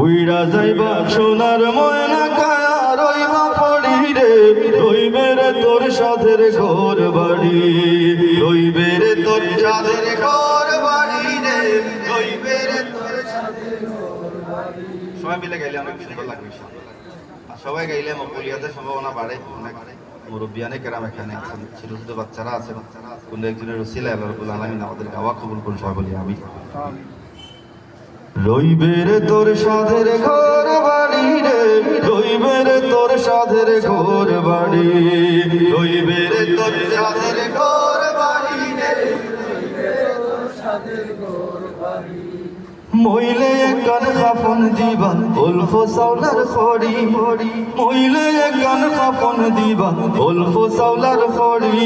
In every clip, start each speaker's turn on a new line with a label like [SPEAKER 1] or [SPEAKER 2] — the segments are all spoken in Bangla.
[SPEAKER 1] উইরা যাইবা সোনার ময়না কায়া রইবা পড়ি রে, রইবে রে তোর সাধের ঘর বাড়ি, রইবে রে তোর সাধের ঘর বাড়ি রে, রইবে রে তোর সাধের ঘর বাড়ি। সবাই মিলে গাইলে অনেক সুন্দর লাগবে, আর সবাই গাইলে মকবুলিয়াতের সম্ভাবনা বাড়ে। অনেক মুরব্বিয়ানে কেরাম এখানে আছেন, ছোট ছোট বাচ্চারা আছেন, কোনো একজনের রসিলা আল্লাহ রাব্বুল আলামিন আমাদের গাওয়া কবুল করুন। সবাই বলি আমিন। রইবে রে তোর সাধের ঘর বাড়ি রে, রইবে রে তোর সাধের ঘর বাড়ি, রইবে রে তোর সাধের ঘর বাড়ি রে, রইবে রে তোর সাধের ঘর বাড়ি। মইলে কান কাফন দিবা অল্প সাউলার খড়ি, মইলে কান কাফন দিবা অল্প সাউলার খড়ি,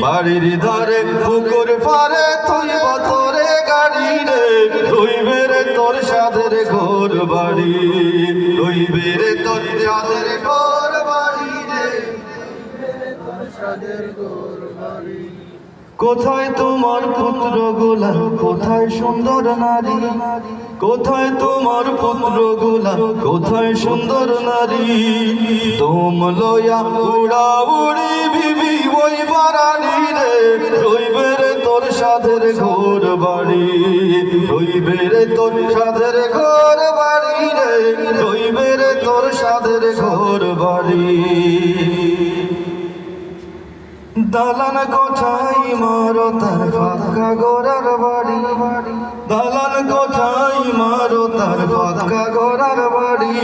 [SPEAKER 1] বাড়ির ধারে পুকুর পারে থইবা তোরে গাড়ি রে, রইবে রে তোর সাধের ঘর বাড়ি, রইবে রে তোর সাধের ঘর বাড়ি রে, রইবে রে তোর সাধের ঘর বাড়ি। কোথায় তোমার পুত্র গোলা, কোথায় সুন্দর নারী, কোথায় তোমার পুত্র গোলা, কোথায় সুন্দর নারী, তোম লয়া উড়া উড়ি বিবি ওই বাড়ি রে, রইবে রে তোর সাধের ঘর বাড়ি, রইবে রে তোর সাধের ঘর বাড়ি রে, রইবে রে তোর সাধের ঘর বাড়ি। দালান কোঠাই মারো তার ফাঁকা গোরার বাড়ি, দালান কোঠাই মারো তার ফাঁকা গোরার বাড়ি,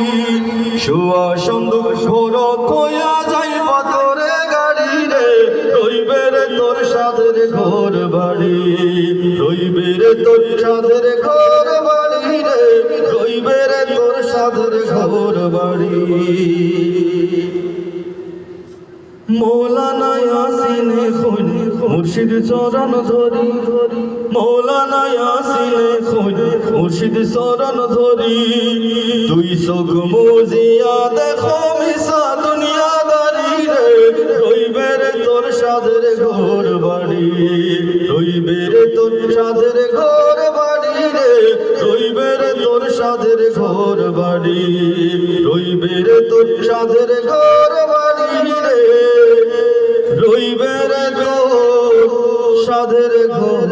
[SPEAKER 1] শুয়া সন্দুক ঘোর কয়া যাইবা তোরে গাড়ি রে, রইবে রে তোর সাধের ঘর বাড়ি, রইবে রে তোর সাধের ঘর বাড়ি রে, রইবে রে তোর সাধের ঘর বাড়ি। মৌলানা ইয়াসিনে খুন মুর্শিদ চরণ ধরি, মৌলানা ইয়াসিনে খুন মুর্শিদ চরণ ধরি, তুই চোখ মুজিয়া দেখো মিশা দুনিয়াদারি রে, রইবে রে তোর সাধের ঘর বাড়ি, রইবে রে তোর সাধের ঘর বাড়ি রে, রইবে রে তোর সাধের ঘর বাড়ি, রইবে রে তোর সাধের ঘর বাড়ি রে, রইবে রে তোর সাধের ঘর